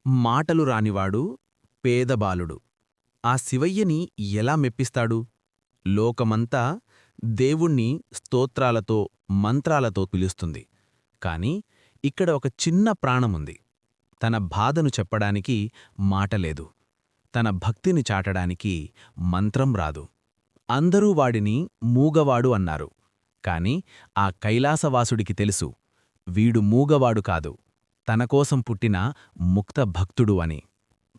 మాటలు రానివాడు పేదబాలుడు. ఆ శివయ్యని ఎలా మెప్పిస్తాడు? లోకమంతా దేవుణ్ణి స్తోత్రాలతో, మంత్రాలతో పిలుస్తుంది. కాని ఇక్కడ ఒక చిన్న ప్రాణముంది. తన బాధను చెప్పడానికి మాటలేదు. తన భక్తిని చాటడానికి మంత్రం రాదు. అందరూ వాడిని మూగవాడు అన్నారు. కాని ఆ కైలాసవాసుడికి తెలుసు, వీడు మూగవాడు కాదు, తనకోసం పుట్టిన ముక్త భక్తుడు అని.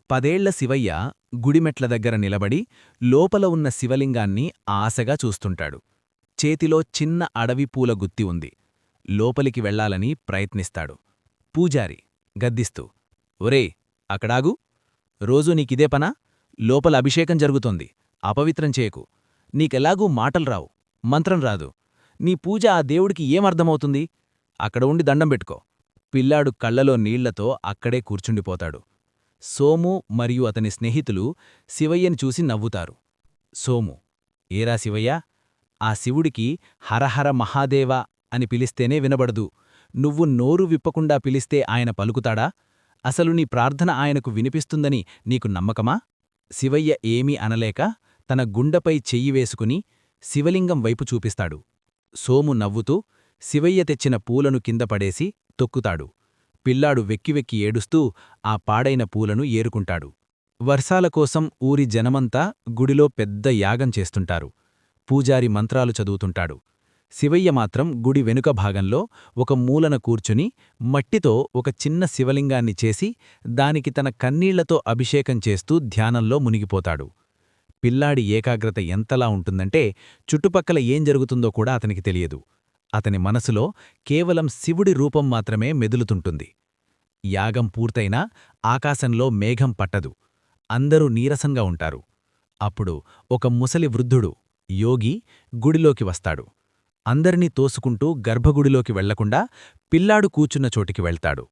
10 ఏళ్ల శివయ్య గుడిమెట్ల దగ్గర నిలబడి లోపల ఉన్న శివలింగాన్ని ఆశగా చూస్తుంటాడు. చేతిలో చిన్న అడవి పూల గుత్తి ఉంది. లోపలికి వెళ్లాలని ప్రయత్నిస్తాడు. పూజారి గద్దిస్తూ, ఒరేయ్, అక్కడాగు. రోజూ నీకిదే పనా? లోపల అభిషేకం జరుగుతోంది, అపవిత్రం చేయకు. నీకెలాగూ మాటలు రావు, మంత్రం రాదు. నీ పూజ ఆ దేవుడికి ఏమర్థమవుతుంది? అక్కడ ఉండి దండం పెట్టుకో. పిల్లాడు కళ్లలో నీళ్లతో అక్కడే కూర్చుండిపోతాడు. సోము మరియు అతని స్నేహితులు శివయ్యని చూసి నవ్వుతారు. సోము, ఏరా శివయ్యా, ఆ శివుడికి హరహర మహాదేవ అని పిలిస్తేనే వినబడదు. నువ్వు నోరు విప్పకుండా పిలిస్తే ఆయన పలుకుతాడా? అసలు నీ ప్రార్థన ఆయనకు వినిపిస్తుందని నీకు నమ్మకమా? శివయ్య ఏమీ అనలేక తన గుండెపై చెయ్యి వేసుకుని శివలింగం వైపు చూపిస్తాడు. సోము నవ్వుతూ శివయ్య తెచ్చిన పూలను కింద పడేసి తొక్కుతాడు. పిల్లాడు వెక్కివెక్కి ఏడుస్తూ ఆ పాడైన పూలను ఏరుకుంటాడు. వర్షాల కోసం ఊరి జనమంతా గుడిలో పెద్ద యాగం చేస్తుంటారు. పూజారి మంత్రాలు చదువుతుంటాడు. శివయ్య మాత్రం గుడి వెనుక భాగంలో ఒక మూలన కూర్చుని మట్టితో ఒక చిన్న శివలింగాన్ని చేసి దానికి తన కన్నీళ్లతో అభిషేకం చేస్తూ ధ్యానంలో మునిగిపోతాడు. పిల్లాడి ఏకాగ్రత ఎంతలా ఉంటుందంటే చుట్టుపక్కల ఏం జరుగుతుందో కూడా అతనికి తెలియదు. అతని మనసులో కేవలం శివుడి రూపం మాత్రమే మెదులుతుంటుంది. యాగం పూర్తయినా ఆకాశంలో మేఘం పట్టదు. అందరూ నీరసంగా ఉంటారు. అప్పుడు ఒక ముసలి వృద్ధుడు, యోగి, గుడిలోకి వస్తాడు. అందరినీ తోసుకుంటూ గర్భగుడిలోకి వెళ్లకుండా పిల్లాడు కూచున్న చోటికి వెళ్తాడు.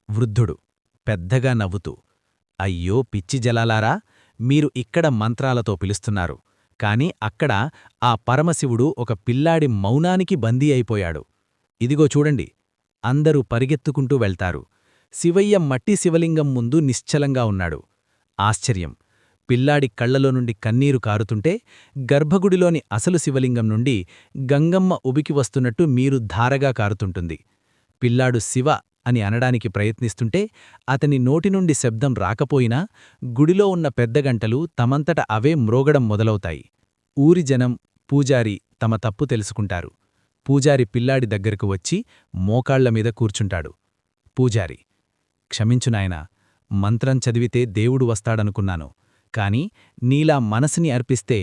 వృద్ధుడు పెద్దగా నవ్వుతూ, అయ్యో పిచ్చి జలాలారా, మీరు ఇక్కడ మంత్రాలతో పిలుస్తున్నారు, కాని అక్కడ ఆ పరమశివుడు ఒక పిల్లాడి మౌనానికి బందీ అయిపోయాడు. ఇదిగో చూడండి. అందరూ పరిగెత్తుకుంటూ వెళ్తారు. శివయ్య మట్టి శివలింగం ముందు నిశ్చలంగా ఉన్నాడు. ఆశ్చర్యం. పిల్లాడి కళ్లలో నుండి కన్నీరు కారుతుంటే గర్భగుడిలోని అసలు శివలింగం నుండి గంగమ్మ ఉబికి వస్తున్నట్టు మీరు ధారగా కారుతుంటుంది. పిల్లాడు శివ అని అనడానికి ప్రయత్నిస్తుంటే అతని నోటినుండి శబ్దం రాకపోయినా గుడిలో ఉన్న పెద్దగంటలు తమంతట అవే మ్రోగడం మొదలవుతాయి. ఊరి జనం, పూజారి తమ తప్పు తెలుసుకుంటారు. పూజారి పిల్లాడి దగ్గరకు వచ్చి మోకాళ్లమీద కూర్చుంటాడు. పూజారి, క్షమించు నాయనా, మంత్రం చదివితే దేవుడు వస్తాడనుకున్నాను. కాని నీలా మనసుని అర్పిస్తే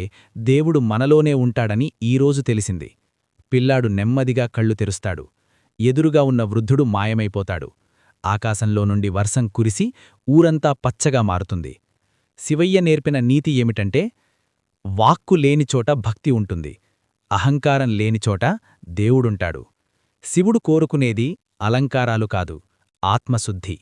దేవుడు మనలోనే ఉంటాడని ఈరోజు తెలిసింది. పిల్లాడు నెమ్మదిగా కళ్ళు తెరుస్తాడు. ఎదురుగా ఉన్న వృద్ధుడు మాయమైపోతాడు. ఆకాశంలో నుండి వర్షం కురిసి ఊరంతా పచ్చగా మారుతుంది. శివయ్య నేర్పిన నీతి ఏమిటంటే, వాక్కు లేనిచోట భక్తి ఉంటుంది, అహంకారం లేనిచోట దేవుడుంటాడు. శివుడు కోరుకునేది అలంకారాలు కాదు, ఆత్మశుద్ధి.